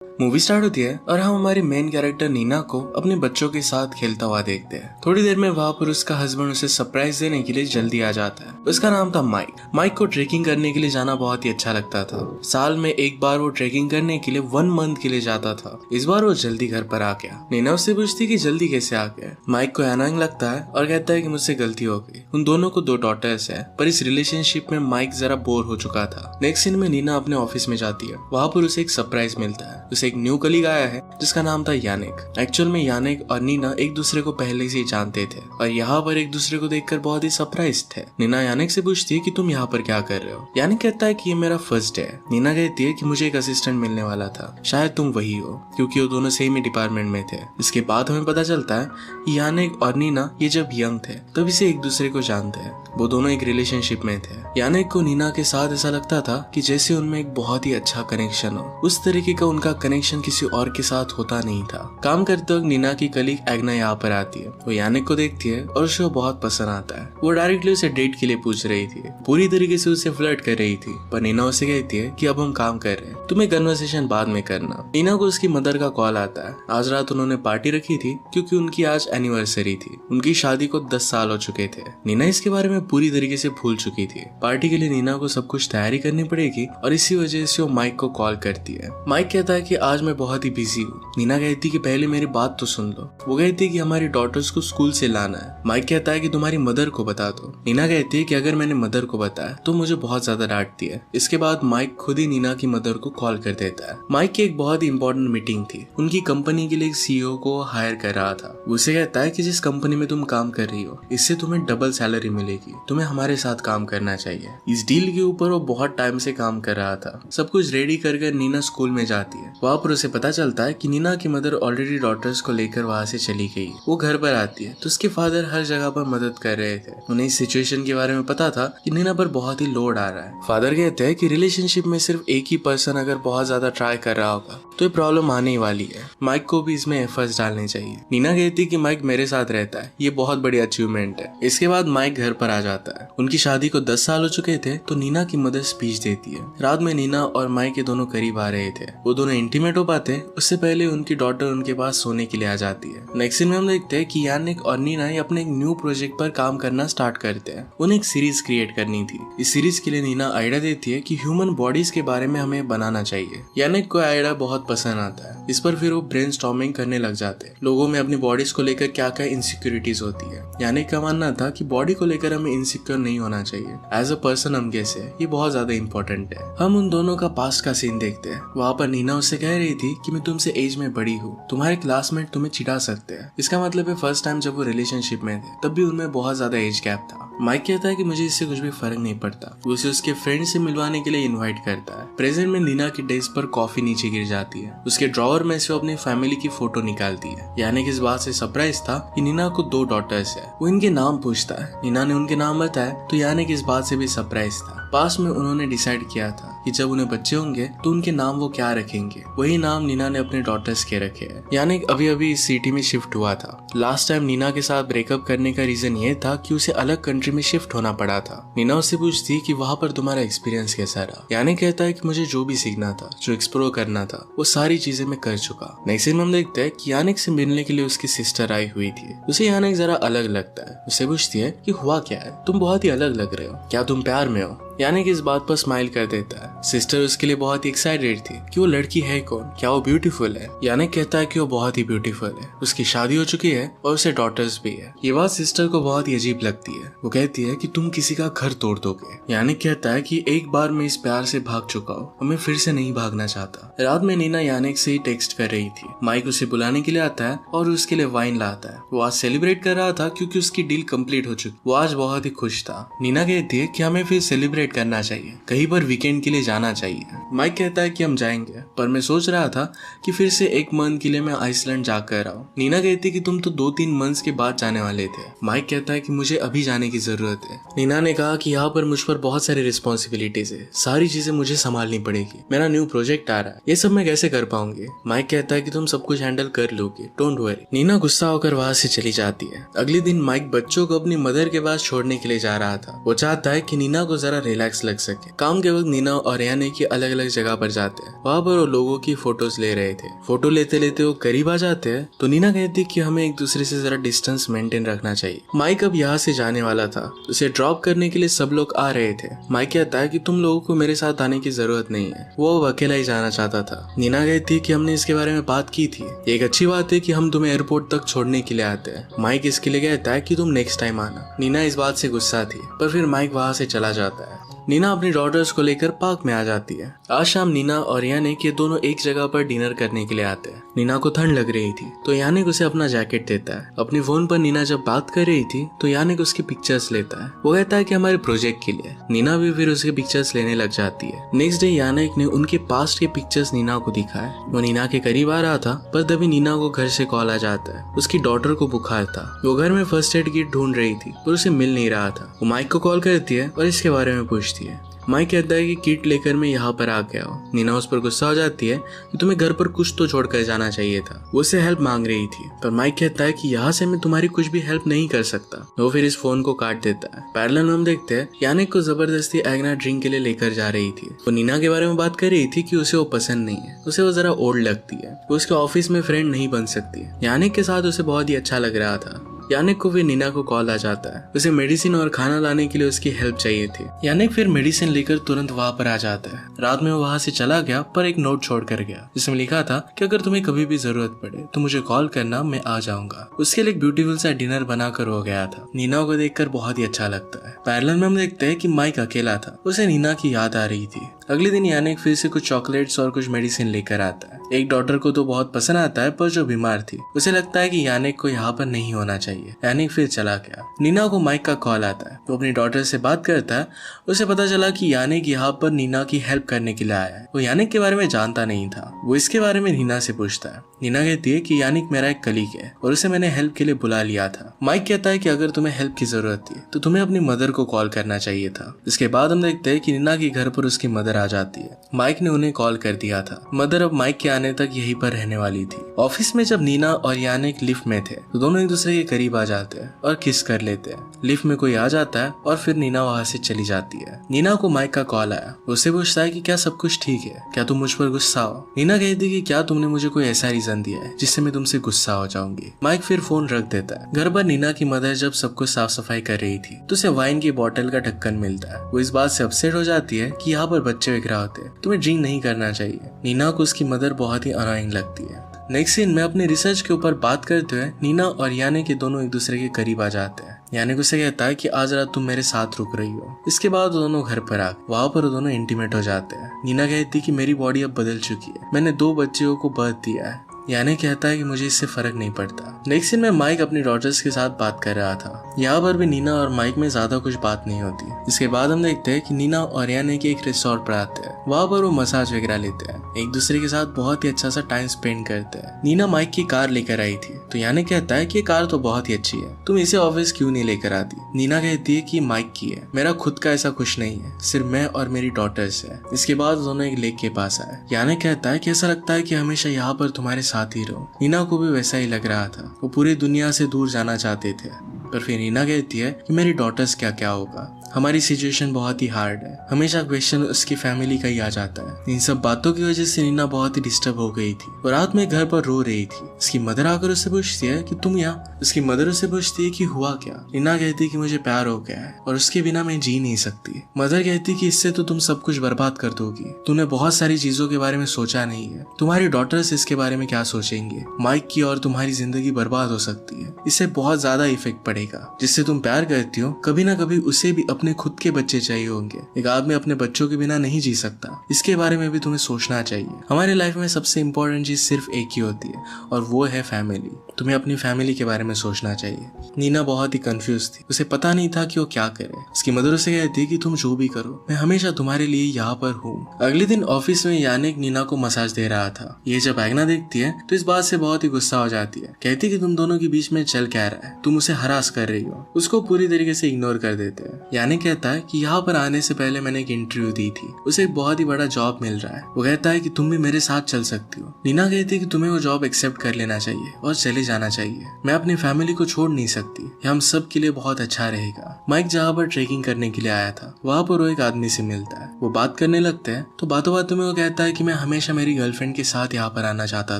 Movie start होती है और हम हमारी मेन कैरेक्टर नीना को अपने बच्चों के साथ खेलता हुआ देखते हैं। थोड़ी देर में वहाँ पर उसका हस्बैंड उसे सरप्राइज देने के लिए जल्दी आ जाता है। उसका नाम था माइक। माइक को ट्रेकिंग करने के लिए जाना बहुत ही अच्छा लगता था। साल में एक बार वो ट्रेकिंग करने के लिए 1 मंथ के लिए जाता था। इस बार वो जल्दी घर पर आ गया। नीना उससे पूछती कि जल्दी कैसे आ गया। माइक को अनोइंग लगता है और कहता है कि मुझसे गलती हो गई। उन दोनों को 2 डॉटर्स है, पर इस रिलेशनशिप में माइक जरा बोर हो चुका था। नेक्स्ट सीन में नीना अपने ऑफिस में जाती है। वहाँ पर उसे एक सरप्राइज मिलता है। उसे एक न्यू कलीग आया है जिसका नाम था यानिक। एक्चुअल में यानिक और नीना एक दूसरे को पहले से ही जानते थे और यहाँ पर एक दूसरे को देखकर बहुत ही सरप्राइज थे। नीना यानिक से पूछती है कि तुम यहाँ पर क्या कर रहे हो। यानिक कहता है कि ये मेरा फर्स्ट डे है। नीना कहती है कि मुझे एक असिस्टेंट मिलने वाला था, शायद तुम वही हो, क्योंकि वो दोनों सेम ही डिपार्टमेंट में थे। इसके बाद हमें पता चलता है कि यानिक और नीना ये जब यंग थे तभी से एक दूसरे को जानते हैं। वो दोनों एक रिलेशनशिप में थे। यानिक को नीना के साथ ऐसा लगता था कि जैसे उनमें एक बहुत ही अच्छा कनेक्शन हो। उस तरीके का उनका कनेक्शन किसी और के साथ होता नहीं था। काम करते वक्त नीना की कलीग एग्ना यहाँ पर आती है। वो यानिक को देखती है और उसे बहुत पसंद आता है। वो डायरेक्टली उसे डेट के लिए पूछ रही थी, पूरी तरीके से उसे फ्लर्ट कर रही थी, पर नीना उसे कहती है कि अब हम काम कर रहे हैं, तुम्हें कन्वर्सेशन बाद में करना। नीना को उसकी मदर का कॉल आता है। आज रात उन्होंने पार्टी रखी थी क्योंकि उनकी आज एनिवर्सरी थी। उनकी शादी को 10 साल हो चुके थे। नीना इसके बारे में पूरी तरीके से भूल चुकी थी। पार्टी के लिए नीना को सब कुछ तैयारी करनी पड़ेगी और इसी वजह से वो माइक को कॉल करती है। माइक कहता है कि आज मैं बहुत ही बिजी हूँ। नीना कहती कि पहले मेरी बात तो सुन लो। वो कहती कि हमारी डॉटर्स को स्कूल से लाना है। माइक कहता है कि तुम्हारी मदर को बता दो। नीना कहती है कि अगर मैंने मदर को बताया तो मुझे बहुत ज्यादा डांटती है। इसके बाद माइक खुद ही नीना की मदर को कॉल कर देता है। माइक की एक बहुत ही इंपॉर्टेंट मीटिंग थी। उनकी कंपनी के लिए एक सीईओ को हायर कर रहा था। उसे कहता है कि जिस कंपनी में तुम काम कर रही हो इससे तुम्हें डबल सैलरी मिलेगी, तुम्हें हमारे साथ काम करना चाहिए। इस डील के ऊपर वो बहुत टाइम से काम कर रहा था। सब कुछ रेडी कर नीना स्कूल में जाती है। वहाँ पर उसे पता चलता है कि नीना की मदर ऑलरेडी डॉटर्स को लेकर वहाँ से चली गई। वो घर पर आती है तो उसके फादर हर जगह पर मदद कर रहे थे। उन्हें इस सिचुएशन के बारे में पता था कि नीना पर बहुत ही लोड आ रहा है। फादर कहते हैं कि रिलेशनशिप में सिर्फ एक ही पर्सन अगर बहुत ज्यादा ट्राई कर रहा होगा तो ये प्रॉब्लम आने ही वाली है। माइक को भी इसमें एफर्ट्स डालने चाहिए। नीना कहती है कि माइक मेरे साथ रहता है, ये बहुत बड़ी अचीवमेंट है। इसके बाद माइक घर पर आ जाता है। उनकी शादी को 10 साल हो चुके थे तो नीना की मदर स्पीच देती है। रात में नीना और माइक के दोनों करीब आ रहे थे। वो दोनों इंटीमेट हो पाते उससे पहले उनकी डॉटर उनके पास सोने के लिए आ जाती है। नेक्स्ट सीन में हम देखते हैं कि यानिक और नीना अपने एक न्यू प्रोजेक्ट पर काम करना स्टार्ट करते हैं। उन्हें एक सीरीज क्रिएट करनी थी। इस सीरीज के लिए नीना आइडिया देती है कि ह्यूमन बॉडीज के बारे में हमें बनाना चाहिए। यानिक को आइडिया बहुत पसंद आता है। इस पर फिर वो ब्रेनस्टॉर्मिंग करने लग जाते हैं। लोगों में अपनी बॉडीज को लेकर क्या क्या इनसिक्योरिटीज होती है। यानिक का मानना था कि बॉडी को लेकर हमें इनसिक्योर नहीं होना चाहिए। एज अ पर्सन हम कैसे, ये बहुत ज्यादा इंपॉर्टेंट है। हम उन दोनों का पास्ट का सीन देखते हैं। वहाँ पर नीना उससे कह रही थी कि मैं तुमसे एज में बड़ी हूँ, तुम्हारे क्लासमेट तुम्हें चिढ़ा सकते हैं। इसका मतलब है फर्स्ट टाइम जब वो रिलेशनशिप में थे तब भी उनमें बहुत ज्यादा एज गैप था। माइक कहता है कि मुझे इससे कुछ भी फर्क नहीं पड़ता। वो उसे उसके फ्रेंड से मिलवाने के लिए इनवाइट करता है। प्रेजेंट में नीना की डेस्क पर कॉफी नीचे गिर जाती है। उसके ड्रॉवर में से वो अपनी फैमिली की फोटो निकालती है। यानी कि इस बात से सरप्राइज था कि नीना को 2 डॉटर्स है। वो इनके नाम पूछता है। नीना ने उनके नाम बताया तो यानी कि इस बात से भी सरप्राइज था। पास में उन्होंने डिसाइड किया था कि जब उन्हें बच्चे होंगे तो उनके नाम वो क्या रखेंगे। वही नाम नीना ने अपने डॉटर्स के रखे हैं। यानी अभी अभी इस सिटी में शिफ्ट हुआ था। लास्ट टाइम नीना के साथ ब्रेकअप करने का रीजन ये था कि उसे अलग कंट्री में शिफ्ट होना पड़ा था। नीना उससे पूछती कि वहाँ पर तुम्हारा एक्सपीरियंस कैसा रहा। यानी कहता है कि मुझे जो भी सीखना था, जो एक्सप्लोर करना था, वो सारी चीजें मैं कर चुका। नेक्स्ट सीन में हम देखते हैं कि यानिक से मिलने के लिए उसकी सिस्टर आई हुई थी। उसे यानिक जरा अलग लगता है। उससे पूछती है कि हुआ क्या है, तुम बहुत ही अलग लग रहे हो, क्या तुम प्यार में हो। यानिक इस बात पर स्माइल कर देता है। सिस्टर उसके लिए बहुत ही एक्साइटेड थी कि वो लड़की है कौन, क्या वो ब्यूटीफुल है। यानिक कहता है कि वो बहुत ही ब्यूटीफुल है, उसकी शादी हो चुकी है और उसे डॉटर्स भी है। ये बात सिस्टर को बहुत ही अजीब लगती है। वो कहती है कि तुम किसी का घर तोड़ दोगे। यानिक कहता है कि एक बार मैं इस प्यार से भाग चुका हूँ और मैं फिर से नहीं भागना चाहता। रात में नीना यानिक से ही टेक्स्ट कर रही थी। माइक उसे बुलाने के लिए आता है और उसके लिए वाइन लाता है। वो आज सेलिब्रेट कर रहा था क्योंकि उसकी डील कंप्लीट हो चुकी। वो आज बहुत ही खुश था। नीना कहती है कि हमें फिर सेलिब्रेट करना चाहिए, कहीं पर वीकेंड के लिए जाना चाहिए। माइक कहता है कि हम जाएंगे, पर मैं सोच रहा था कि फिर से 1 मंथ के लिए मैं आइसलैंड जाकर आऊं। नीना कहती है कि तुम तो 2-3 मंथ्स के बाद जाने वाले थे। माइक कहता है कि मुझे अभी जाने की जरूरत है। नीना ने कहा कि यहाँ पर मुझ पर बहुत सारी रिस्पॉन्सिबिलिटीज है, सारी चीजें मुझे संभालनी पड़ेगी, मेरा न्यू प्रोजेक्ट आ रहा है, ये सब मैं कैसे कर पाऊंगी। माइक कहता है कि तुम सब कुछ हैंडल कर लोगे, डोंट वरी। नीना गुस्सा होकर वहां से चली जाती है। अगले दिन माइक बच्चों को अपनी मदर के पास छोड़ने के लिए जा रहा था। वो चाहता है कि नीना को जरा रिलैक्स लग सके। काम के वक्त नीना और यानिक अलग अलग जगह पर जाते हैं। वहाँ पर वो लोगों की फोटोज ले रहे थे। फोटो लेते लेते वो करीब आ जाते हैं तो नीना कहती है कि हमें एक दूसरे से जरा डिस्टेंस मेंटेन रखना चाहिए। माइक अब यहाँ से जाने वाला था, उसे ड्रॉप करने के लिए सब लोग आ रहे थे। माइक कहता है कि तुम लोगों को मेरे साथ आने की जरूरत नहीं है, वो अब अकेला ही जाना चाहता था। नीना कहती है कि हमने इसके बारे में बात की थी, एक अच्छी बात है कि हम तुम्हें एयरपोर्ट तक छोड़ने के लिए आते हैं। माइक इसके लिए कहता है कि तुम नेक्स्ट टाइम आना। नीना इस बात से गुस्सा थी, पर फिर माइक वहाँ से चला जाता है। नीना अपनी डॉटर्स को लेकर पार्क में आ जाती है। आज शाम नीना और यानिक ये दोनों एक जगह पर डिनर करने के लिए आते हैं। नीना को ठंड लग रही थी तो यानिक उसे अपना जैकेट देता है। अपनी फोन पर नीना जब बात कर रही थी तो यानिक उसकी पिक्चर्स लेता है। वो कहता है कि हमारे प्रोजेक्ट के लिए। नीना भी फिर उसके पिक्चर्स लेने लग जाती है। नेक्स्ट डे यानिक ने उनके पास्ट के पिक्चर्स नीना को दिखाए। वो नीना के करीब आ रहा था पर तभी नीना को घर से कॉल आ जाता है। उसकी डॉटर को बुखार था। वो घर में फर्स्ट एड किट ढूंढ रही थी पर उसे मिल नहीं रहा था। वो माइक को कॉल करती है और इसके बारे में पूछती है। माइक कहता है कि किट लेकर मैं यहाँ पर आ गया हूँ। नीना उस पर गुस्सा हो जाती है कि तुम्हें घर पर कुछ तो छोड़कर जाना चाहिए था। वो उससे हेल्प मांग रही थी पर माइक कहता है कि यहाँ से मैं तुम्हारी कुछ भी हेल्प नहीं कर सकता। वो फिर इस फोन को काट देता है। पैरेलल में हम देखते हैं यानिक को जबरदस्ती एग्ना ड्रिंक के लिए लेकर जा रही थी। वो नीना के बारे में बात कर रही थी कि उसे वो पसंद नहीं है, उसे वो जरा ओल्ड लगती है, वो उसके ऑफिस में फ्रेंड नहीं बन सकती। यानिक के साथ उसे बहुत ही अच्छा लग रहा था। यानिक को फिर नीना को कॉल आ जाता है। उसे मेडिसिन और खाना लाने के लिए उसकी हेल्प चाहिए थी। यानिक फिर मेडिसिन लेकर तुरंत वहाँ पर आ जाता है। रात में वो वहाँ से चला गया पर एक नोट छोड़ कर गया जिसमें लिखा था कि अगर तुम्हें कभी भी जरूरत पड़े तो मुझे कॉल करना, मैं आ जाऊंगा। उसके लिए एक ब्यूटीफुल सा डिनर बनाकर हो गया था। नीना को देखकर बहुत ही अच्छा लगता है। पैरेलल में हम देखते हैं कि माइक अकेला था, उसे नीना की याद आ रही थी। अगले दिन यानिक फिर से कुछ चॉकलेट्स और कुछ मेडिसिन लेकर आता है। एक डॉक्टर को तो बहुत पसंद आता है पर जो बीमार थी उसे लगता है कि यानिक को यहाँ पर नहीं होना चाहिए। यानिक फिर चला गया। नीना को माइक का कॉल आता है। वो अपनी डॉटर से बात करता है। उसे पता चला कि यानिक यहाँ पर नीना की हेल्प करने के लिए आया है। वो यानिक के बारे में जानता नहीं था। वो इसके बारे में नीना से पूछता है। नीना कहती है कि यानिक मेरा एक कलीग है और उसे मैंने हेल्प के लिए बुला लिया था। माइक कहता है कि अगर तुम्हें हेल्प की जरूरत थी तो तुम्हें अपनी मदर को कॉल करना चाहिए था। इसके बाद हम देखते हैं कि नीना के घर पर उसकी मदर आ जाती है। माइक ने उन्हें कॉल कर दिया था। मदर अब माइक के आने तक यहीं पर रहने वाली थी। ऑफिस में जब नीना और यानिक लिफ्ट में थे तो दोनों एक दूसरे के करीब आ जाते हैं और किस कर लेते हैं। लिफ्ट में कोई आ जाता है और फिर नीना वहाँ से चली जाती है। नीना को माइक का कॉल आया। उससे पूछता है कि क्या सब कुछ ठीक है, क्या तुम मुझ पर गुस्सा हो। नीना कहती है कि क्या तुमने मुझे कोई ऐसा रीजन दिया है जिससे मैं तुमसे गुस्सा हो जाऊंगी। माइक फिर फोन रख देता है। घर पर नीना की मदर जब सब कुछ साफ सफाई कर रही थी तो उसे वाइन की बोतल का ढक्कन मिलता है। वो इस बात से अपसेट हो जाती है कि यहाँ पर बच्चे बिखरा होते हैं, तुम्हें ड्रिंक नहीं करना चाहिए। नीना को उसकी मदर बहुत ही अनोइंग लगती है। नेक्स्ट सीन में अपने रिसर्च के ऊपर बात करते हुए नीना और यानिक के दोनों एक दूसरे के करीब आ जाते हैं। यानिक उसे कहता है कि आज रात तुम मेरे साथ रुक रही हो। इसके बाद वो दोनों घर पर आ वहाँ पर वो दोनों इंटीमेट हो जाते हैं। नीना कहती कि मेरी बॉडी अब बदल चुकी है, मैंने 2 बच्चियों को बर्थ दिया है। यानिक कहता है कि मुझे इससे फर्क नहीं पड़ता। नेक्स्ट सीन में माइक अपनी डॉटर्स के साथ बात कर रहा था। यहाँ पर भी नीना और माइक में ज्यादा कुछ बात नहीं होती। इसके बाद हम देखते हैं कि नीना और यानिक एक रिसोर्ट पर आते हैं। वहाँ पर वो मसाज वगैरह लेते हैं, एक दूसरे के साथ बहुत ही अच्छा सा टाइम स्पेंड करते हैं। नीना माइक की कार लेकर आई थी तो यानिक कहता है कि ये कार तो बहुत ही अच्छी है, तुम इसे ऑफिस क्यों नहीं लेकर आती। नीना कहती है कि माइक की है, मेरा खुद का ऐसा कुछ नहीं है, सिर्फ मैं और मेरी डॉटर्स है। इसके बाद दोनों एक लेक के पास आए। यानिक कहता है कि ऐसा लगता है कि हमेशा यहाँ पर तुम्हारे साथ ही रहो। नीना को भी वैसा ही लग रहा था। वो पूरी दुनिया से दूर जाना चाहते थे। पर फिर नीना कहती है कि मेरी डॉटर्स क्या क्या होगा, हमारी सिचुएशन बहुत ही हार्ड है। हमेशा क्वेश्चन उसकी फैमिली का ही आ जाता है। इन सब बातों की वजह से नीना बहुत ही डिस्टर्ब हो गई थी और रात में घर पर रो रही थी। उसकी मदर आकर उससे पूछती है कि तुम यहाँ। उसकी मदर उससे पूछती है कि हुआ क्या। नीना कहती है कि मुझे प्यार हो गया है और उसके बिना मैं जी नहीं सकती। मदर कहती है कि इससे तो तुम सब कुछ बर्बाद कर दोगी, तूने बहुत सारी चीजों के बारे में सोचा नहीं है, तुम्हारी डॉटर्स इसके बारे में क्या सोचेंगे। माइक की और तुम्हारी जिंदगी बर्बाद हो सकती है, इससे बहुत ज्यादा इफेक्ट पड़ेगा। जिससे तुम प्यार करती हो कभी ना कभी उसे भी अपने खुद के बच्चे चाहिए होंगे। एक आदमी अपने बच्चों के बिना नहीं जी सकता, इसके बारे में भी तुम्हें सोचना चाहिए। हमारे लाइफ में सबसे इम्पोर्टेंट चीज सिर्फ एक ही होती है और वो है फैमिली। तुम्हें अपनी फैमिली के बारे में सोचना चाहिए। नीना बहुत ही कंफ्यूज थी, उसे पता नहीं था कि वो क्या करे। उसकी मदर उसे कहती कि तुम जो भी करो मैं हमेशा तुम्हारे लिए यहाँ पर हूँ। अगले दिन ऑफिस में यानिक नीना को मसाज दे रहा था। ये जब एग्ना देखती है तो इस बात से बहुत ही गुस्सा हो जाती है। कहती कि तुम दोनों के बीच में चल क्या रहा है, तुम उसे हरास कर रही हो। उसको पूरी तरीके से इग्नोर कर देते हैं। यानिक यानी कहता है कि यहाँ पर आने से पहले मैंने एक इंटरव्यू दी थी, उसे एक बहुत ही बड़ा जॉब मिल रहा है। वो कहता है कि तुम भी मेरे साथ चल सकती हो। नीना कहती है कि तुम्हें वो जॉब एक्सेप्ट कर लेना चाहिए और चले जाना चाहिए। मैं अपनी फैमिली को छोड़ नहीं सकती, ये हम सब के लिए बहुत अच्छा रहेगा। माइक जहाँ पर ट्रेकिंग करने के लिए आया था वहाँ पर वो एक आदमी से मिलता है। वो बात करने लगते हैं तो बातों बातों में वो कहता है कि मैं हमेशा मेरी गर्लफ्रेंड के साथ यहाँ पर आना चाहता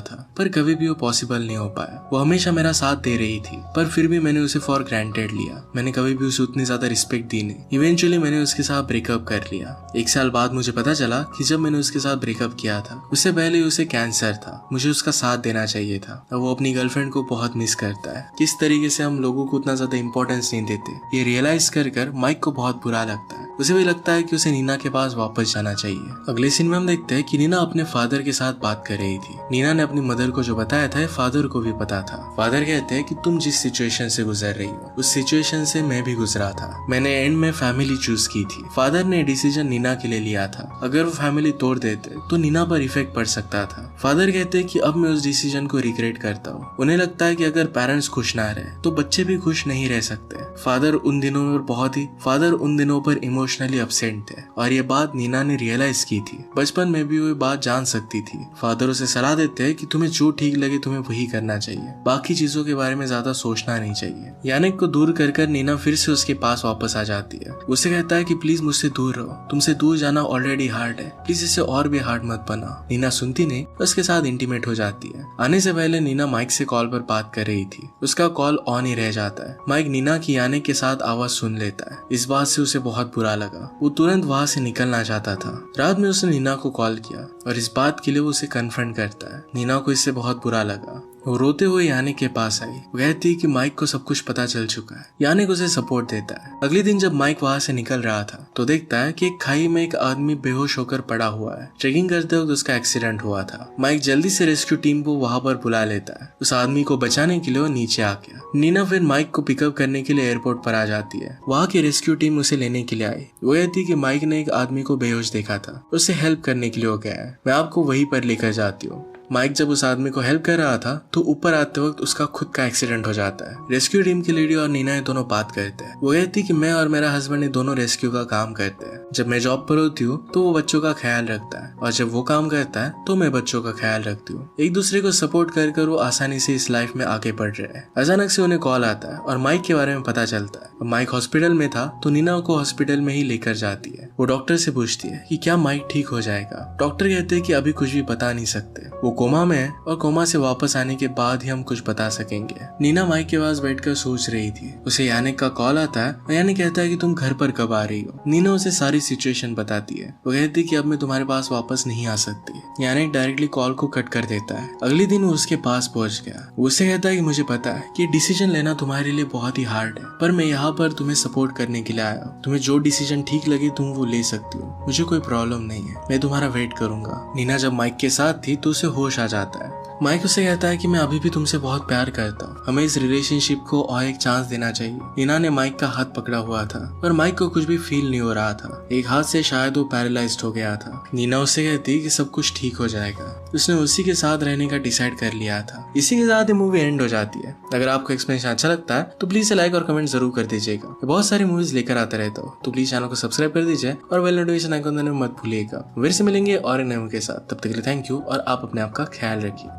था, पर कभी भी वो पॉसिबल नहीं हो पाया। वो हमेशा मेरा साथ दे रही थी, पर फिर भी मैंने उसे फॉर ग्रांटेड लिया। मैंने कभी भी उसे उतनी ज्यादा रिस्पेक्ट दी नहीं। इवेंचुअली मैंने उसके साथ ब्रेकअप कर लिया। 1 साल बाद मुझे पता चला कि जब मैंने उसके साथ ब्रेकअप किया था उससे पहले उसे कैंसर था। मुझे उसका साथ देना चाहिए था। अब वो अपनी गर्लफ्रेंड को बहुत मिस करता है। किस तरीके से हम लोगों को उतना ज्यादा इंपॉर्टेंस नहीं देते, ये रियलाइज कर माइक को बहुत बुरा लगता है। उसे भी लगता है कि उसे नीना के पास वापस जाना चाहिए। अगले सीन में हम देखते हैं कि नीना अपने फादर के साथ बात कर रही थी। नीना ने अपनी मदर को जो बताया था फादर को भी पता था। फादर कहते हैं कि तुम जिस सिचुएशन से गुजर रही हो उस सिचुएशन से मैं भी गुजरा था। मैंने एंड में फैमिली चूज की थी। फादर ने डिसीजन नीना के लिए लिया था। अगर वो फैमिली तोड़ देते तो नीना पर इफेक्ट पड़ सकता था। फादर कहते हैं कि अब मैं उस डिसीजन को रिग्रेट करता हूँ। उन्हें लगता है कि अगर पेरेंट्स खुश ना रहे तो बच्चे भी खुश नहीं रह सकते। फादर उन दिनों पर इमोशनली अपसेंट थे और ये बात नीना ने रियलाइज की थी। बचपन में भी वो बात जान सकती थी। फादर उसे सलाह देते हैं कि तुम्हें जो ठीक लगे तुम्हें वही करना चाहिए, बाकी चीजों के बारे में ज्यादा सोचना नहीं चाहिए। यानिक को दूर कर नीना फिर से उसके पास वापस आ जाती है। उसे कहता है कि प्लीज मुझसे दूर रहो, तुमसे दूर जाना ऑलरेडी हार्ड है, प्लीज इसे और भी हार्ड मत बना। नीना सुनती नहीं, उसके साथ इंटीमेट हो जाती है। आने से पहले नीना माइक से कॉल पर बात कर रही थी। उसका कॉल ऑन ही रह जाता है। माइक नीना की आने के साथ आवाज सुन लेता है। इस बात से उसे बहुत बुरा लगा। वो तुरंत वहाँ से निकलना चाहता था। रात में उसने नीना को कॉल किया और इस बात के लिए वो उसे कन्फ्रंट करता है। नीना को इससे बहुत बुरा लगा। वो रोते हुए यानिक के पास आई। वो कहती है कि माइक को सब कुछ पता चल चुका है। यानिक उसे सपोर्ट देता है। अगले दिन जब माइक वहाँ से निकल रहा था तो देखता है कि एक खाई में एक आदमी बेहोश होकर पड़ा हुआ है। ट्रेकिंग करते वक्त उसका एक्सीडेंट हुआ था। माइक जल्दी से रेस्क्यू टीम को वहाँ पर बुला लेता है। उस आदमी को बचाने के लिए वो नीचे आ गया। नीना फिर माइक को पिकअप करने के लिए एयरपोर्ट पर आ जाती है। वहाँ की रेस्क्यू टीम उसे लेने के लिए आई। वो कहती है कि माइक ने एक आदमी को बेहोश देखा था, उसे हेल्प करने के लिए हो गया है, मैं आपको वहीं पर लेकर जाती हूँ। माइक जब उस आदमी को हेल्प कर रहा था तो ऊपर आते वक्त उसका खुद का एक्सीडेंट हो जाता है। रेस्क्यू टीम की लेडी और नीना दोनों बात करते हैं। वो कहती कि मैं और मेरा हस्बैंड दोनों रेस्क्यू का काम करते हैं। जब मैं जॉब पर होती हूँ तो वो बच्चों का ख्याल रखता है और जब वो काम करता है तो मैं बच्चों का ख्याल रखती हूँ। एक दूसरे को सपोर्ट कर वो आसानी से इस लाइफ में आगे बढ़ रहे हैं। अचानक से उन्हें कॉल आता है और माइक के बारे में पता चलता है। माइक हॉस्पिटल में था तो नीना को हॉस्पिटल में ही लेकर जाती है। वो डॉक्टर से पूछती है कि क्या माइक ठीक हो जाएगा। डॉक्टर कहते हैं कि अभी कुछ भी बता नहीं सकते, वो कोमा में है और कोमा से वापस आने के बाद ही हम कुछ बता सकेंगे। नीना माइक के पास बैठकर सोच रही थी। उसे यानिक का कॉल आता है और यानिक कहता है कि तुम घर पर कब आ रही हो। नीना उसे सारी सिचुएशन बताती है। वो कहती है कि अब मैं तुम्हारे पास वापस नहीं आ सकती। यानिक डायरेक्टली कॉल को कट कर देता है। अगले दिन वो उसके पास पहुंच गया। उससे कहता है कि मुझे पता है कि डिसीजन लेना तुम्हारे लिए बहुत ही हार्ड है, पर मैं यहाँ पर तुम्हें सपोर्ट करने के लिए आया हूँ। तुम्हें जो डिसीजन ठीक लगे तुम वो ले सकती हो, मुझे कोई प्रॉब्लम नहीं है, मैं तुम्हारा वेट करूंगा। नीना जब माइक के साथ थी तो उसे होश आ जाता है। माइक उसे कहता है कि मैं अभी भी तुमसे बहुत प्यार करता हूँ, हमें इस रिलेशनशिप को और एक चांस देना चाहिए। नीना ने माइक का हाथ पकड़ा हुआ था पर माइक को कुछ भी फील नहीं हो रहा था। एक हाथ से शायद वो पैरालाइज्ड हो गया था। नीना उससे कहती कि सब कुछ ठीक हो जाएगा। उसने उसी के साथ रहने का डिसाइड कर लिया था। इसी के साथ ये मूवी एंड हो जाती है। अगर आपको एक्सप्लेनेशन अच्छा लगता है तो प्लीज लाइक और कमेंट जरूर कर दीजिएगा। बहुत सारी मूवीज लेकर आता रहता हूँ तो प्लीज चैनल को सब्सक्राइब कर दीजिए और बेल नोटिफिकेशन आइकन दबाना मत भूलिएगा। फिर से मिलेंगे और नए मूवी के साथ, तब तक के लिए थैंक यू और आप अपने आप का ख्याल रखिए।